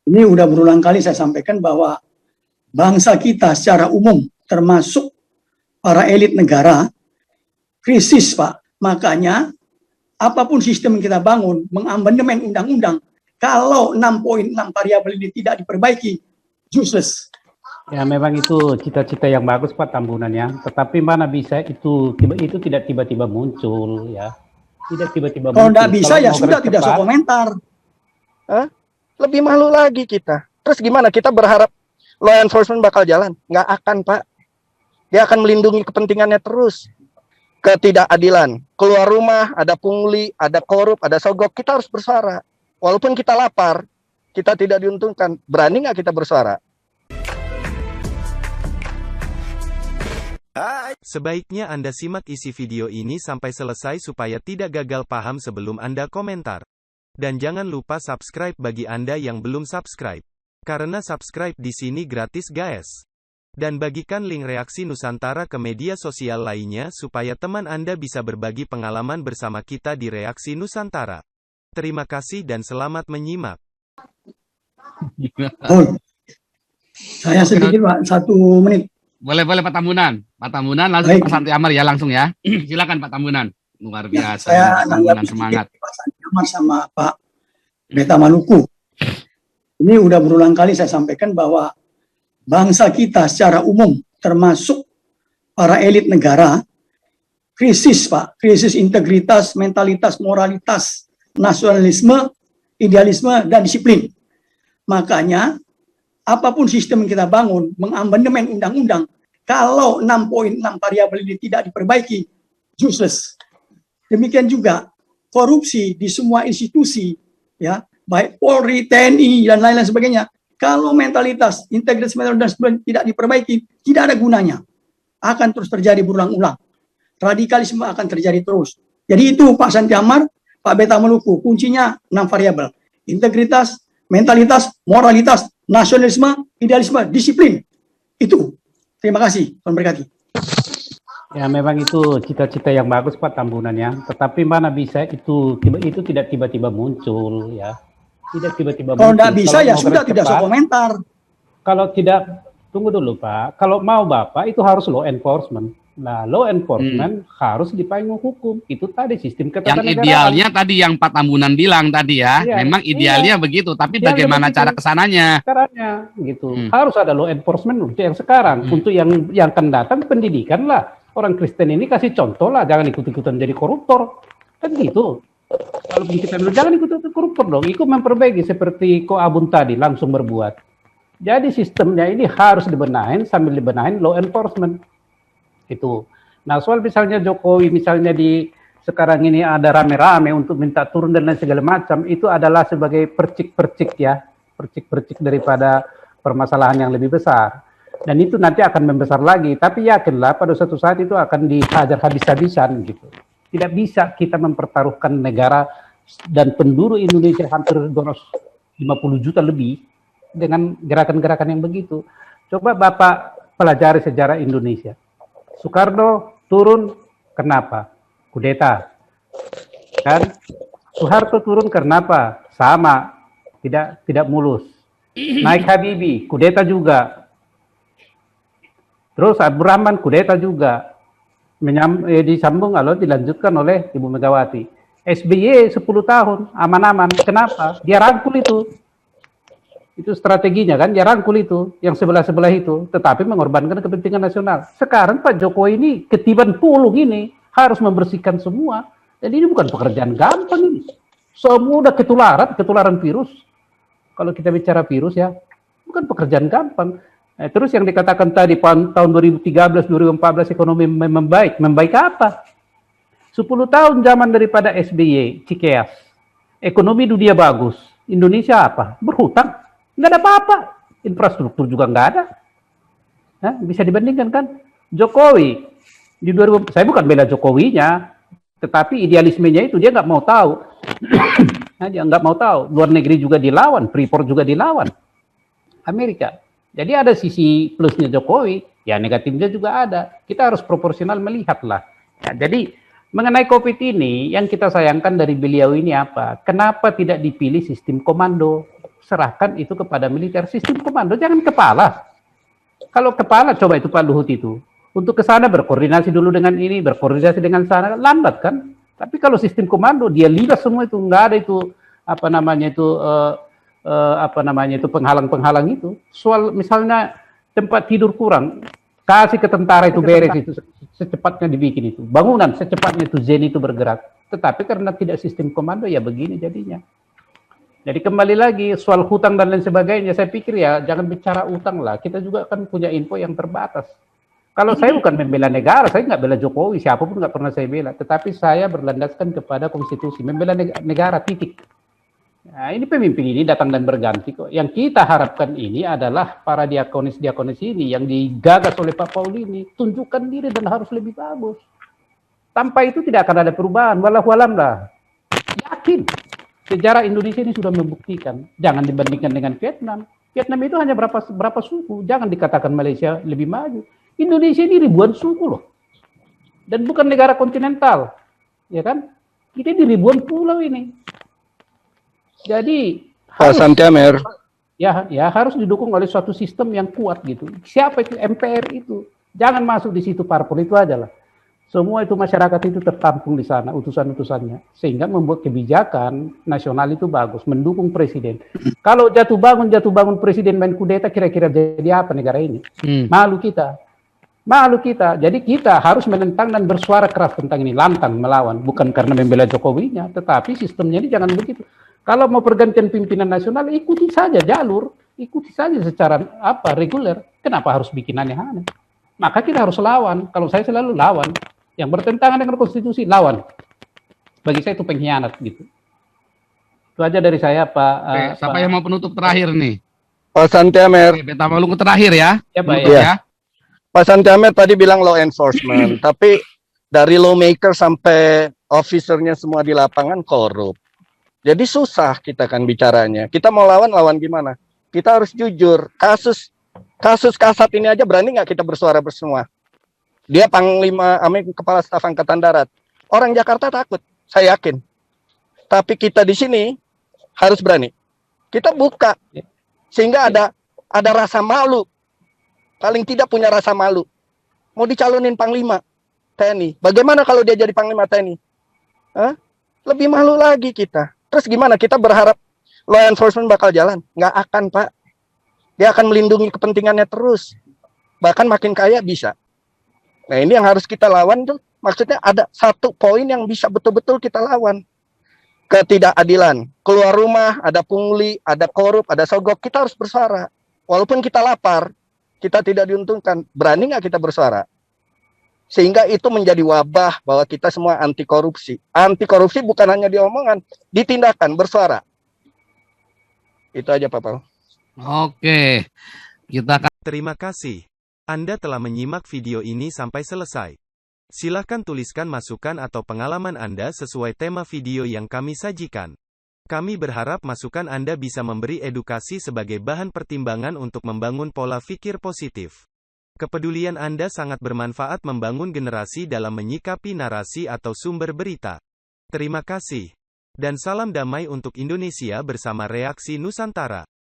Ini udah berulang kali saya sampaikan bahwa bangsa kita secara umum, termasuk para elit negara, krisis, Pak. Makanya, apapun sistem yang kita bangun, mengamandemen undang-undang, kalau 6.6 variabel ini tidak diperbaiki, useless. Ya memang itu cita-cita yang bagus Pak Tambunannya, tetapi mana bisa itu tidak tiba-tiba muncul ya. Tidak tiba-tiba Kalau muncul. tidak bisa Kalau ya mau sudah, gerak tidak usah cepat, komentar. Lebih malu lagi kita. Terus gimana? Kita berharap law enforcement bakal jalan? Nggak akan, Pak. Dia akan melindungi kepentingannya terus. Ketidakadilan. Keluar rumah, ada pungli, ada korup, ada sogok. Kita harus bersuara. Walaupun kita lapar, kita tidak diuntungkan. Berani nggak kita bersuara? Sebaiknya Anda simak isi video ini sampai selesai supaya tidak gagal paham sebelum Anda komentar. Dan jangan lupa subscribe bagi Anda yang belum subscribe. Karena subscribe di sini gratis guys. Dan bagikan link reaksi Nusantara ke media sosial lainnya supaya teman Anda bisa berbagi pengalaman bersama kita di reaksi Nusantara. Terima kasih dan selamat menyimak. Oh, saya sedikit Pak, 1 menit. Boleh Pak Tambunan. Pak Tambunan langsung Baik. Pak Santi Amar ya langsung ya. Silakan Pak Tambunan. Luar Ya, biasa. saya Pak Tambunan nanggapi semangat. Pak Santi Amar sama Pak Beta Maluku. Ini udah berulang kali saya sampaikan bahwa bangsa kita secara umum, termasuk para elit negara, krisis Pak, krisis integritas, mentalitas, moralitas, nasionalisme, idealisme, dan disiplin. Makanya, apapun sistem yang kita bangun, mengamandemen undang-undang, kalau 6.6 variabel ini tidak diperbaiki, useless. Demikian juga korupsi di semua institusi, ya, baik Polri, TNI, dan lain-lain sebagainya. Kalau mentalitas, integritas, dan sebagainya tidak diperbaiki, tidak ada gunanya. Akan terus terjadi berulang-ulang. Radikalisme akan terjadi terus. Jadi itu Pak Santi Amar, Pak Beta Maluku, kuncinya 6 variabel. Integritas, mentalitas, moralitas, nasionalisme, idealisme, disiplin. Itu. Terima kasih. Tuhan berkati. ya memang itu cita-cita yang bagus Pak Tambunannya, tetapi mana bisa itu tidak tiba-tiba muncul ya. Tidak tiba-tiba Kalau muncul. tidak bisa Kalau ya mau sudah, gerak tidak usah cepat, komentar. Kalau tidak, tunggu dulu Pak. Kalau mau Bapak itu harus law enforcement. Nah, law enforcement harus di payung hukum. Itu tadi sistem Yang ketatanegaraan. idealnya tadi yang Pak Tambunan bilang tadi ya. Iya, Memang idealnya iya. begitu, tapi Idealnya bagaimana begitu. cara kesananya? Caranya gitu. Harus ada law enforcement untuk yang sekarang. Untuk yang akan datang pendidikan lah. Orang Kristen ini kasih contoh lah, jangan ikut-ikutan jadi koruptor. Kan gitu. Kalau kita bilang jangan ikut-ikutan koruptor dong, ikut memperbaiki seperti Ko Abun tadi langsung berbuat. Jadi sistemnya ini harus dibenahin, sambil dibenahin law enforcement. Itu. Nah, soal misalnya Jokowi misalnya di sekarang ini ada rame-rame untuk minta turun dan lain segala macam, itu adalah sebagai percik-percik ya, percik-percik daripada permasalahan yang lebih besar. Dan itu nanti akan membesar lagi, tapi yakinlah pada suatu saat itu akan dihajar habis-habisan gitu. Tidak bisa kita mempertaruhkan negara dan penduduk Indonesia hampir 250 juta lebih dengan gerakan-gerakan yang begitu. Coba Bapak pelajari sejarah Indonesia. Soekarno turun, kenapa? Kudeta. Kan? Soeharto turun kenapa? Sama, tidak mulus. Naik Habibie, kudeta juga. Terus Abdurrahman kudeta juga. Disambung lalu dilanjutkan oleh Ibu Megawati. SBY 10 tahun, aman-aman. Kenapa? Dia rangkul itu. Itu strateginya kan, dia rangkul itu, yang sebelah-sebelah itu, tetapi mengorbankan kepentingan nasional. Sekarang Pak Jokowi ini ketiban pulung ini, harus membersihkan semua. Jadi ini bukan pekerjaan gampang ini. Semua udah ketularan virus. Kalau kita bicara virus ya, bukan pekerjaan gampang. Terus yang dikatakan tadi tahun 2013-2014 ekonomi membaik. Membaik apa? 10 tahun zaman daripada SBY, Cikeas. Ekonomi dunia bagus. Indonesia apa? Berhutang. Nggak ada apa-apa. Infrastruktur juga nggak ada. Nah, bisa dibandingkan kan? Jokowi. Saya bukan bela Jokowinya, tetapi idealismenya itu dia nggak mau tahu. Nah, dia nggak mau tahu. Luar negeri juga dilawan. Freeport juga dilawan. Amerika. Jadi ada sisi plusnya Jokowi, ya negatifnya juga ada. Kita harus proporsional melihatlah. Ya, jadi mengenai COVID ini, yang kita sayangkan dari beliau ini apa? Kenapa tidak dipilih sistem komando? serahkan itu kepada militer. Sistem komando, jangan kepala. Kalau kepala, coba itu Pak Luhut itu. Untuk ke sana berkoordinasi dulu dengan ini, berkoordinasi dengan sana, lambat kan? Tapi kalau sistem komando, dia libat semua itu, nggak ada itu, penghalang-penghalang itu. Soal misalnya tempat tidur kurang, kasih ke tentara itu beres itu, secepatnya dibikin itu. Bangunan, secepatnya itu Zen itu bergerak. Tetapi karena tidak sistem komando, ya begini jadinya. Jadi kembali lagi soal hutang dan lain sebagainya, saya pikir ya jangan bicara utang lah. Kita juga kan punya info yang terbatas. Kalau saya bukan membela negara, saya nggak bela Jokowi, siapapun nggak pernah saya bela. Tetapi saya berlandaskan kepada konstitusi, membela negara titik. Nah, ini pemimpin ini datang dan berganti kok. Yang kita harapkan ini adalah para diakonis-diakonis ini yang digagas oleh Pak Paul ini, tunjukkan diri dan harus lebih bagus. Tanpa itu tidak akan ada perubahan. Wallahualam lah. Yakin. Sejarah Indonesia ini sudah membuktikan. Jangan dibandingkan dengan Vietnam. Vietnam itu hanya berapa suku. Jangan dikatakan Malaysia lebih maju. Indonesia ini ribuan suku loh. Dan bukan negara kontinental. Ya kan? Kita di ribuan pulau ini. Jadi Pak Santiamer, ya harus didukung oleh suatu sistem yang kuat gitu. Siapa itu MPR itu? Jangan masuk di situ parpol itu aja lah. Semua itu masyarakat itu tertampung di sana, utusan-utusannya. Sehingga membuat kebijakan nasional itu bagus, mendukung presiden. Kalau jatuh bangun presiden main kudeta, kira-kira jadi apa negara ini? Malu kita. Malu kita. Jadi kita harus menentang dan bersuara keras tentang ini. Lantang melawan. Bukan karena membela Jokowinya, tetapi sistemnya ini jangan begitu. Kalau mau pergantian pimpinan nasional, ikuti saja jalur. Ikuti saja secara reguler. Kenapa harus bikin aneh-aneh? Maka kita harus lawan. Kalau saya selalu lawan. Yang bertentangan dengan konstitusi, lawan. Bagi saya itu pengkhianat gitu. Itu aja dari saya, Pak. Oke, siapa yang mau penutup terakhir nih? Pak Santiamer, Oke, Beta Malungu terakhir ya. Ya, Pak. Penutup Iya. ya. Pak Santiamer tadi bilang law enforcement, tapi dari lawmaker sampai officernya semua di lapangan korup. Jadi susah kita kan bicaranya. Kita mau lawan gimana? Kita harus jujur. Kasus Kasat ini aja berani nggak kita bersuara bersama? Dia Panglima, Kepala Staf Angkatan Darat. Orang Jakarta takut, saya yakin. Tapi kita di sini harus berani. Kita buka, sehingga ada rasa malu. Paling tidak punya rasa malu. Mau dicalonin Panglima TNI. Bagaimana kalau dia jadi Panglima TNI? Hah? Lebih malu lagi kita. Terus gimana? Kita berharap law enforcement bakal jalan? Nggak akan, Pak. Dia akan melindungi kepentingannya terus. Bahkan makin kaya bisa. Nah, ini yang harus kita lawan tuh. Maksudnya ada satu poin yang bisa betul-betul kita lawan. Ketidakadilan. Keluar rumah, ada pungli, ada korup, ada sogok. Kita harus bersuara. Walaupun kita lapar, kita tidak diuntungkan. Berani nggak kita bersuara? Sehingga itu menjadi wabah bahwa kita semua anti korupsi. Anti korupsi bukan hanya diomongan, ditindakan, bersuara. Itu aja, Pak Paul. Oke. Kita akan Terima kasih. Anda telah menyimak video ini sampai selesai. Silakan tuliskan masukan atau pengalaman Anda sesuai tema video yang kami sajikan. Kami berharap masukan Anda bisa memberi edukasi sebagai bahan pertimbangan untuk membangun pola pikir positif. Kepedulian Anda sangat bermanfaat membangun generasi dalam menyikapi narasi atau sumber berita. Terima kasih. Dan salam damai untuk Indonesia bersama Reaksi Nusantara.